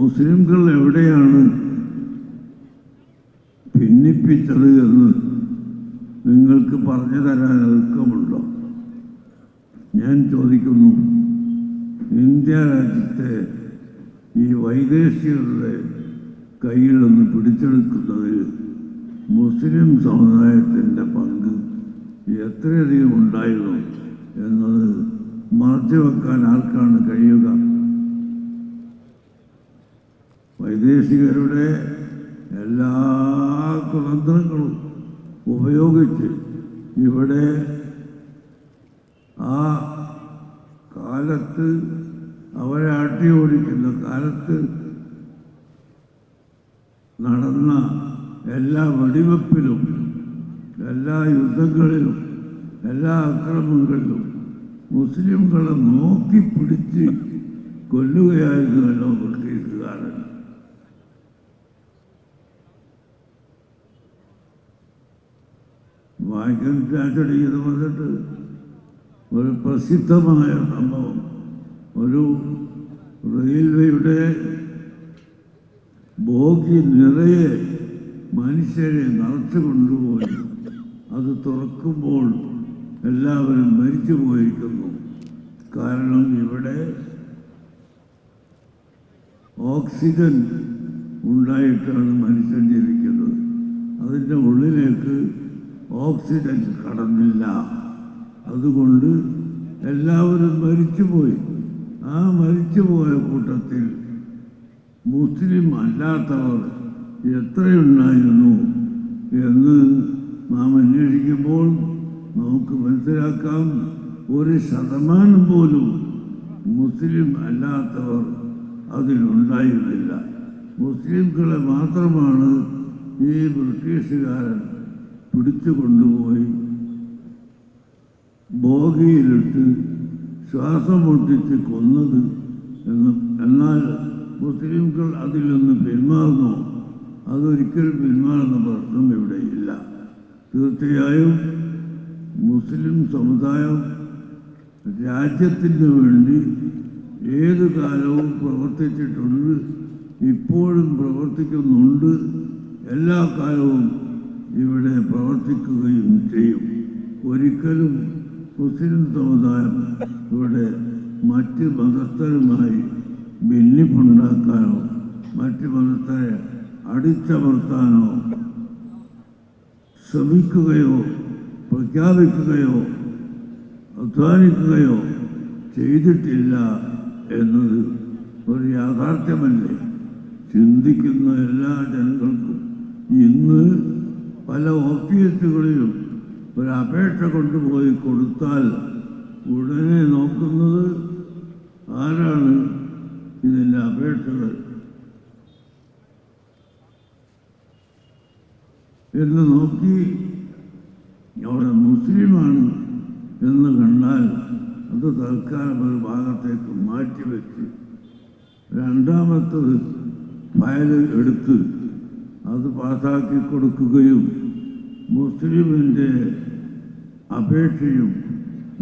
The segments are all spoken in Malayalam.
മുസ്ലിംകൾ എവിടെയാണ് ഭിന്നിപ്പിച്ചത് എന്ന് നിങ്ങൾക്ക് പറഞ്ഞു തരാൻ എളുപ്പമുണ്ടോ? ഞാൻ ചോദിക്കുന്നു. ഇന്ത്യ രാജ്യത്തെ ഈ വൈദേശികരുടെ കയ്യിൽ നിന്ന് പിടിച്ചെടുക്കുന്നതിൽ മുസ്ലിം സമുദായത്തിൻ്റെ പങ്ക് എത്രയധികം ഉണ്ടായിരുന്നു എന്നത് മറച്ചുവെക്കാൻ ആർക്കാണ് കഴിയുക? വൈദേശികരുടെ എല്ലാ കുതന്ത്രങ്ങളും ഉപയോഗിച്ച് ഇവിടെ ആ കാലത്ത് അവരെ ആട്ടി ഓടിക്കുന്ന കാലത്ത് നടന്ന എല്ലാ വെടിവെപ്പിലും എല്ലാ യുദ്ധങ്ങളിലും എല്ലാ അക്രമങ്ങളിലും മുസ്ലിംകളെ നോക്കിപ്പിടിച്ച് കൊല്ലുകയായിരുന്നല്ലോ ബ്രിട്ടീഷുകാരൻ. വായിക്കാൻ ചാച്ചടി ഇത് വന്നിട്ട് ഒരു പ്രസിദ്ധമായ സംഭവം, ഒരു റെയിൽവേയുടെ ബോഗി നിറയെ മനുഷ്യരെ നിറച്ചു കൊണ്ടുപോയി അത് തുറക്കുമ്പോൾ എല്ലാവരും മരിച്ചു പോയിരിക്കുന്നു. കാരണം ഇവിടെ ഓക്സിജൻ ഉണ്ടായിട്ടാണ് മനുഷ്യൻ ജീവിക്കുന്നത്. അതിൻ്റെ ഉള്ളിലേക്ക് ഓക്സിജൻ കടന്നില്ല. അതുകൊണ്ട് എല്ലാവരും മരിച്ചുപോയി. ആ മരിച്ചുപോയ കൂട്ടത്തിൽ മുസ്ലിം അല്ലാത്തവർ എത്രയുണ്ടായിരുന്നു എന്ന് നാം അന്വേഷിക്കുമ്പോൾ നമുക്ക് മനസ്സിലാക്കാം, 1% പോലും മുസ്ലിം അല്ലാത്തവർ അതിലുണ്ടായിരുന്നില്ല. മുസ്ലിംകളെ മാത്രമാണ് ഈ ബ്രിട്ടീഷുകാരൻ പിടിച്ചു കൊണ്ടുപോയി ബോഗിയിലിട്ട് ശ്വാസം മുട്ടിച്ച് കൊന്നത് എന്ന്. എന്നാൽ മുസ്ലിംകൾ അതിൽ നിന്ന് പിന്മാറുന്നു. അതൊരിക്കലും പിന്മാറുന്ന പ്രശ്നം ഇവിടെയില്ല. തീർച്ചയായും മുസ്ലിം സമുദായം രാജ്യത്തിന് വേണ്ടി ഏതു കാലവും പ്രവർത്തിച്ചിട്ടുണ്ട്, ഇപ്പോഴും പ്രവർത്തിക്കുന്നുണ്ട്, എല്ലാ കാലവും ഇവിടെ പ്രവർത്തിക്കുകയും ചെയ്യും. ഒരിക്കലും മുസ്ലിം സമുദായം ഇവിടെ മറ്റ് മതസ്ഥരുമായി ഭിന്നിപ്പുണ്ടാക്കാനോ മറ്റ് മതസ്ഥരെ അടിച്ചമർത്താനോ ശ്രമിക്കുകയോ പ്രഖ്യാപിക്കുകയോ അധ്വാനിക്കുകയോ ചെയ്തിട്ടില്ല എന്നത് ഒരു യാഥാർത്ഥ്യമല്ലേ? ചിന്തിക്കുന്ന എല്ലാ ജനങ്ങൾക്കും ഇന്ന് പല ഓഫീസുകളിലും ഒരു അപേക്ഷ കൊണ്ടുപോയി കൊടുത്താൽ ഉടനെ നോക്കുന്നത് ആരാണ് ഇതിൻ്റെ അപേക്ഷകൾ എന്ന് നോക്കി അവിടെ മുസ്ലിമാണ് എന്ന് കണ്ടാൽ അത് തൽക്കാലം ഒരു ഭാഗത്തേക്ക് മാറ്റിവെച്ച് രണ്ടാമത്തത് ഫയൽ എടുത്ത് അത് പാസാക്കി കൊടുക്കുകയും മുസ്ലിമിൻ്റെ അപേക്ഷയും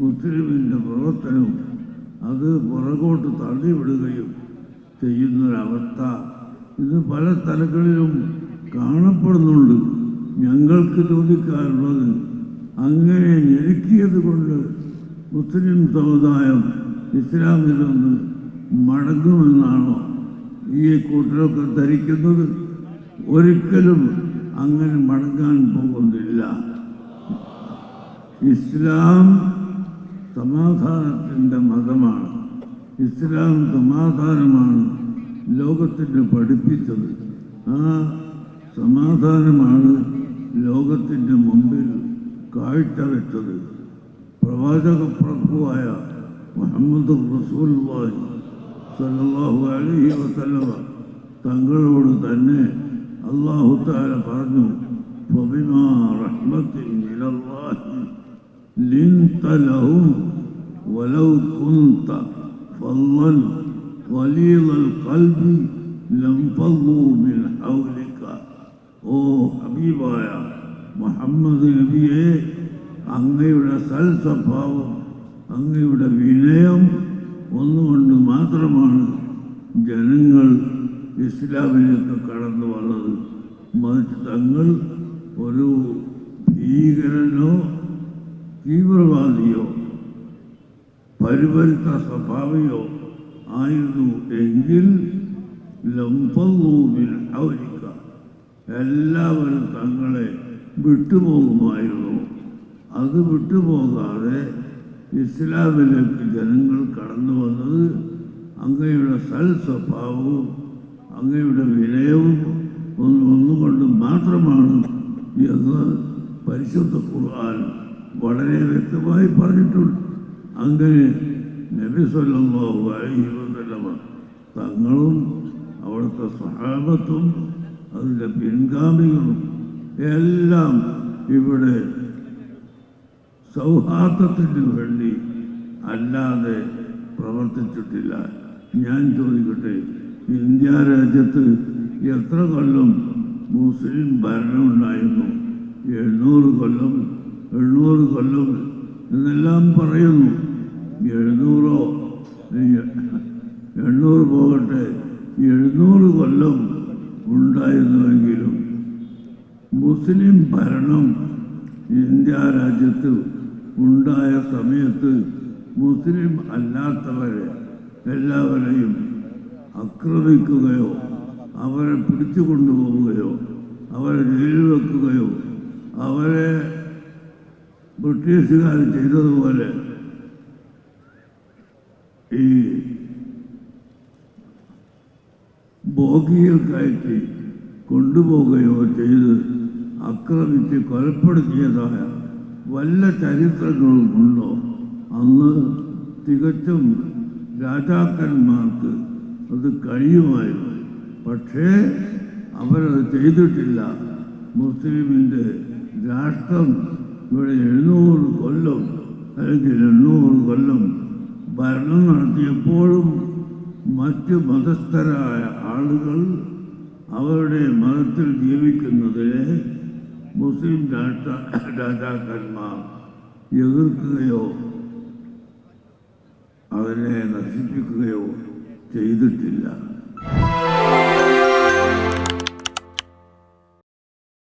മുസ്ലിമിൻ്റെ പ്രവർത്തനവും അത് പുറകോട്ട് തള്ളിവിടുകയും ചെയ്യുന്നൊരവസ്ഥ ഇത് പല സ്ഥലങ്ങളിലും കാണപ്പെടുന്നുണ്ട്. ഞങ്ങൾക്ക് ചോദിക്കാറുള്ളത്, അങ്ങനെ ഞെരുക്കിയത് കൊണ്ട് മുസ്ലിം സമുദായം ഇസ്ലാമിൽ നിന്ന് മടങ്ങുമെന്നാണോ ഈ കൂട്ടരൊക്കെ ധരിക്കുന്നത്? ഒരിക്കലും അങ്ങനെ മടങ്ങാൻ പോകുന്നില്ല. ഇസ്ലാം സമാധാനത്തിൻ്റെ മതമാണ്. ഇസ്ലാം സമാധാനമാണ് ലോകത്തിന് പഠിപ്പിച്ചത്. ആ സമാധാനമാണ് ലോകത്തിൻ്റെ മുമ്പിൽ കാഴ്ചവെച്ചത്. പ്രവാചക പ്രഭുവായ മുഹമ്മദ് റസൂലുള്ളാഹി സ്വല്ലല്ലാഹു അലൈഹി വസല്ലമ തങ്ങളോട് തന്നെ അല്ലാഹു തആല പറഞ്ഞു, ഫബിമാ റഹ്മത്തിൻ മിനല്ലാഹി ലിൻത ലഹും വലൗ കുൻത ഫളൻ ഗലീദൽ ഖൽബി ലംഫളൂ മിൻ ഹൗലിക. ഓ ഹബീബായ മുഹമ്മദ് നബിയെ, അങ്ങയുടെ സൽസ്വഭാവം അങ്ങയുടെ വിനയം ഒന്നുകൊണ്ട് മാത്രമാണ് ജനങ്ങൾ ഇസ്ലാമിലേക്ക് കടന്നു വന്നത്. മറിച്ച് തങ്ങൾ ഒരു ഭീകരനോ തീവ്രവാദിയോ പരിപരുത്ത സ്വഭാവിയോ ആയിരുന്നു എങ്കിൽ ലംഫൂബിൽ അവരിക്ക എല്ലാവരും തങ്ങളെ വിട്ടുപോകുമായിരുന്നു. അത് വിട്ടുപോകാതെ ഇസ്ലാമിലേക്ക് ജനങ്ങൾ കടന്നു വന്നത് അങ്ങയുടെ സ്വഭാവവും അങ്ങയുടെ വിനയവും ഒന്നുകൊണ്ട് മാത്രമാണ് എന്ന് പരിശുദ്ധ ഖുർആൻ വളരെ വ്യക്തമായി പറഞ്ഞിട്ടുണ്ട്. അങ്ങനെ നബി സല്ലല്ലാഹു അലൈഹി വസല്ലമ തങ്ങളും അവിടുത്തെ സ്വഹാബത്തും അതിൻ്റെ പിൻഗാമികളും എല്ലാം ഇവിടെ സൗഹാർദ്ദത്തിന് വേണ്ടി അല്ലാതെ പ്രവർത്തിച്ചിട്ടില്ല. ഞാൻ ചോദിക്കട്ടെ, ഇന്ത്യ രാജ്യത്ത് എത്ര കൊല്ലം മുസ്ലിം ഭരണമുണ്ടായിരുന്നു? 700 കൊല്ലം 800 കൊല്ലം എന്നെല്ലാം പറയുന്നു. 700 800 പോകട്ടെ, 700 കൊല്ലം ഉണ്ടായിരുന്നുവെങ്കിലും മുസ്ലിം ഭരണം ഇന്ത്യ രാജ്യത്ത് ഉണ്ടായ സമയത്ത് മുസ്ലിം അല്ലാത്തവരെ എല്ലാവരെയും ആക്രമിക്കുകയോ അവരെ പിടിച്ചു കൊണ്ടുപോവുകയോ അവരെ ജയിലിൽ വെക്കുകയോ അവരെ ബ്രിട്ടീഷുകാർ ചെയ്തതുപോലെ ഈ ബോഗിയിൽ കയറ്റി കൊണ്ടുപോവുകയോ ചെയ്ത് ആക്രമിച്ച് കൊലപ്പെടുത്തിയതായ വല്ല ചരിത്രങ്ങളും ഉണ്ടോ? അന്ന് തികച്ചും രാജാക്കന്മാർക്ക് അത് കഴിയുമായിരുന്നു. പക്ഷേ അവരത് ചെയ്തിട്ടില്ല. മുസ്ലിമിൻ്റെ രാഷ്ട്രം ഇവിടെ 700 കൊല്ലം അല്ലെങ്കിൽ 800 കൊല്ലം ഭരണം നടത്തിയപ്പോഴും മറ്റ് മതസ്ഥരായ ആളുകൾ അവരുടെ മതത്തിൽ ജീവിക്കുന്നതിനെ മുസ്ലിം രാജാക്കന്മാർ എതിർക്കുകയോ അതിനെ നശിപ്പിക്കുകയോ ചെയ്തിട്ടില്ല.